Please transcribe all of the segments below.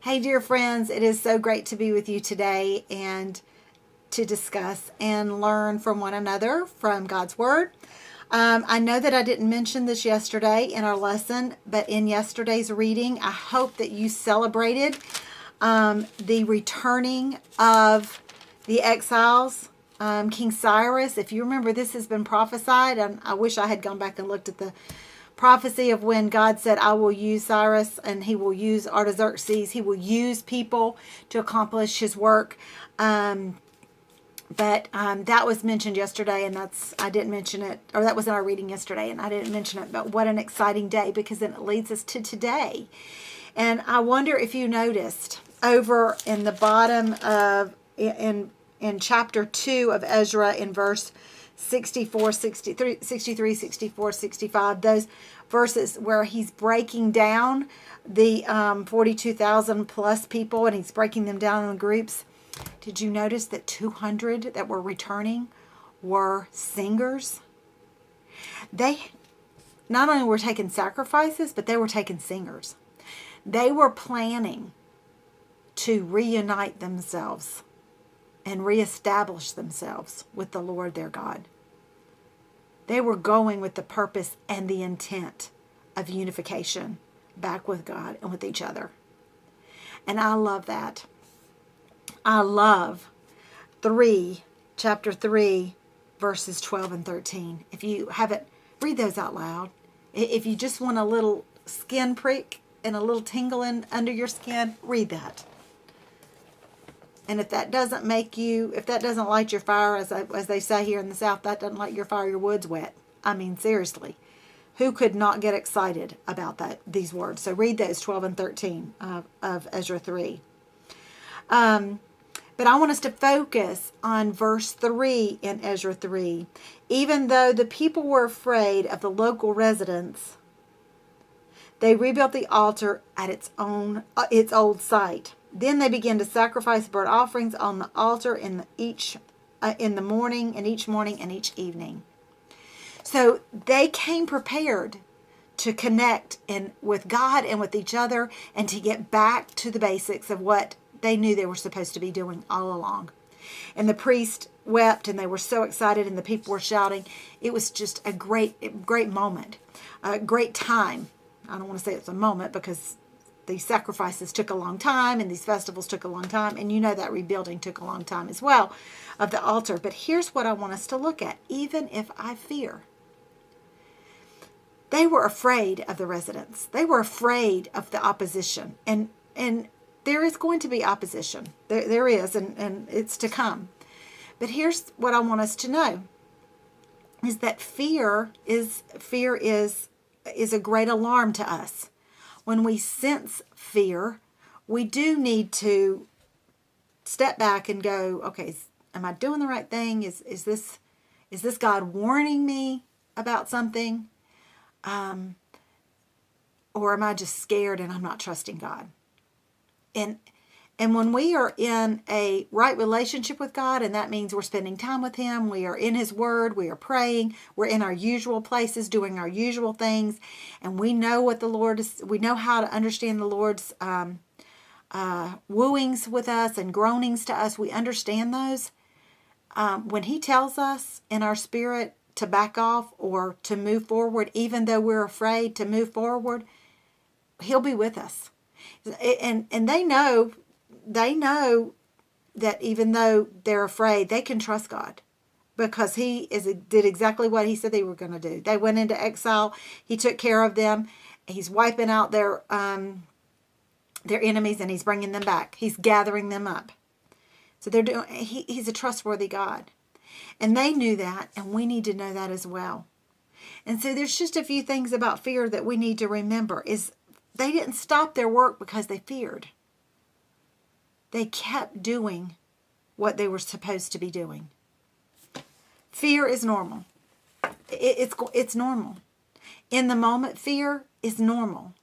Hey, dear friends, it is so great to be with you today and to discuss and learn from one another from God's Word. I know that I didn't mention this yesterday in our lesson, but in yesterday's reading, I hope that you celebrated the returning of the exiles. King Cyrus, if you remember, this has been prophesied, and I wish I had gone back and looked at the prophecy of when God said, I will use Cyrus and he will use Artaxerxes. He will use people to accomplish his work. But that was mentioned yesterday, and I didn't mention it, or that was in our reading yesterday, and I didn't mention it. But what an exciting day, because then it leads us to today. And I wonder if you noticed over in the bottom of in chapter 2 of Ezra, in verse 64, 63, 64, 65, those verses where he's breaking down the 42,000 plus people, and he's breaking them down in groups. Did you notice that 200 that were returning were singers? They not only were taking sacrifices, but they were taking singers. They were planning to reunite themselves and reestablish themselves with the Lord their God. They were going with the purpose and the intent of unification back with God and with each other. And I love that. I love chapter 3, verses 12 and 13. If you haven't, read those out loud. If you just want a little skin prick and a little tingling under your skin, read that. And if that doesn't light your fire, as they say here in the South, that doesn't light your fire, your wood's wet. I mean, seriously, who could not get excited about these words? So read those 12 and 13 of Ezra 3. But I want us to focus on verse 3 in Ezra 3. Even though the people were afraid of the local residents, they rebuilt the altar at its old site. Then they began to sacrifice burnt offerings on the altar in the morning and each evening. So they came prepared to connect with God and with each other, and to get back to the basics of what they knew they were supposed to be doing all along. And the priest wept, and they were so excited, and the people were shouting. It was just a great moment, a great time. I don't want to say it's a moment, because these sacrifices took a long time, and these festivals took a long time, and you know that rebuilding took a long time as well of the altar. But here's what I want us to look at. Even if I fear, they were afraid of the residents. They were afraid of the opposition, and there is going to be opposition. There is, and it's to come. But here's what I want us to know: is that fear is a great alarm to us. When we sense fear, we do need to step back and go, okay, am I doing the right thing? Is this God warning me about something? Or am I just scared and I'm not trusting God? And when we are in a right relationship with God, and that means we're spending time with Him, we are in His Word, we are praying, we're in our usual places, doing our usual things, and we know what the Lord is, we know how to understand the Lord's wooings with us and groanings to us. We understand those. When He tells us in our spirit to back off or to move forward, even though we're afraid to move forward, He'll be with us. And they know that even though they're afraid, they can trust God, because He did exactly what He said they were going to do. They went into exile. He took care of them. He's wiping out their enemies, and He's bringing them back. He's gathering them up. So He's a trustworthy God. And they knew that, and we need to know that as well. And so there's just a few things about fear that we need to remember. Is they didn't stop their work because they feared. They kept doing what they were supposed to be doing. Fear is normal. It's normal. In the moment, fear is normal.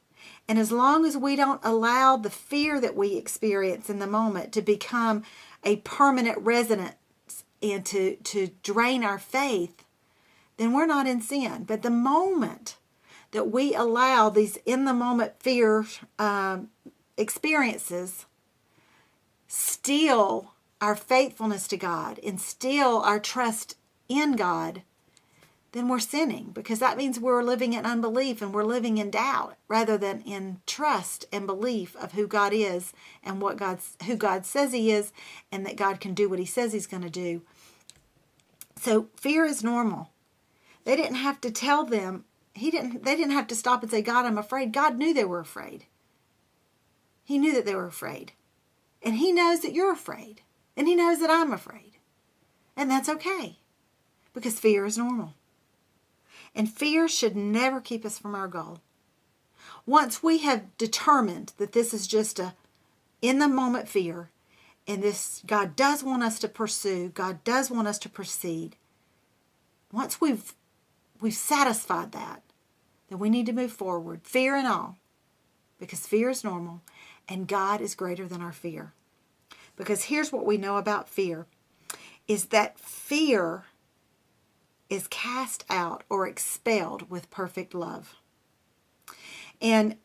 And as long as we don't allow the fear that we experience in the moment to become a permanent residence and to drain our faith, then we're not in sin. But the moment that we allow these in-the-moment fear experiences steal our faithfulness to God and steal our trust in God, then we're sinning, because that means we're living in unbelief and we're living in doubt rather than in trust and belief of who God is and who God says He is, and that God can do what He says He's going to do. So fear is normal. They didn't have to tell them. They didn't have to stop and say, God, I'm afraid. God knew they were afraid. He knew that they were afraid. And He knows that you're afraid. And He knows that I'm afraid. And that's okay, because fear is normal. And fear should never keep us from our goal. Once we have determined that this is just a in-the-moment fear, and this God does want us to pursue, God does want us to proceed, once we've satisfied that, then we need to move forward, fear and all, because fear is normal, and God is greater than our fear. Because here's what we know about fear, is that fear is cast out or expelled with perfect love. And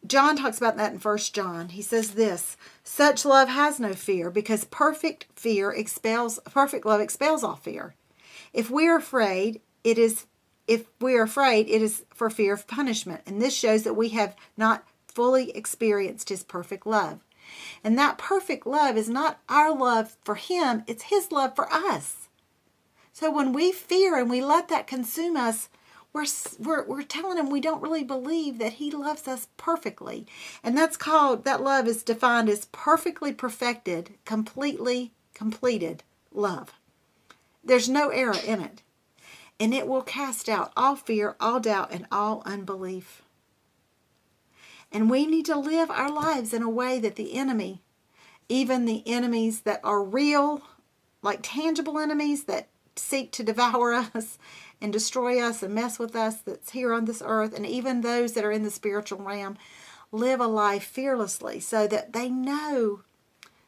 John talks about that in 1 John. He says this, such love has no fear, because perfect love expels all fear. If we are afraid, it is for fear of punishment. And this shows that we have not fully experienced His perfect love. And that perfect love is not our love for Him, it's His love for us. So when we fear and we let that consume us, we're telling Him we don't really believe that He loves us perfectly. And that love is defined as perfectly perfected, completely completed love. There's no error in it. And it will cast out all fear, all doubt, and all unbelief. And we need to live our lives in a way that the enemy, even the enemies that are real, like tangible enemies that seek to devour us and destroy us and mess with us, that's here on this earth, and even those that are in the spiritual realm, live a life fearlessly so that they know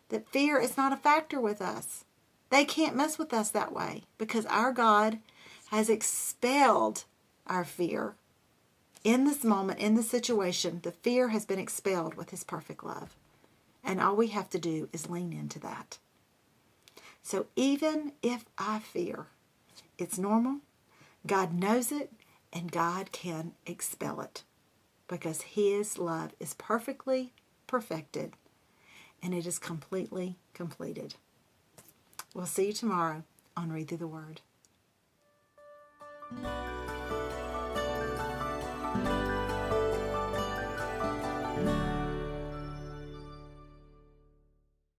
that fear is not a factor with us. They can't mess with us that way, because our God has expelled our fear. In this moment, in this situation, the fear has been expelled with His perfect love. And all we have to do is lean into that. So even if I fear, it's normal. God knows it, and God can expel it, because His love is perfectly perfected, and it is completely completed. We'll see you tomorrow on Read Through the Word.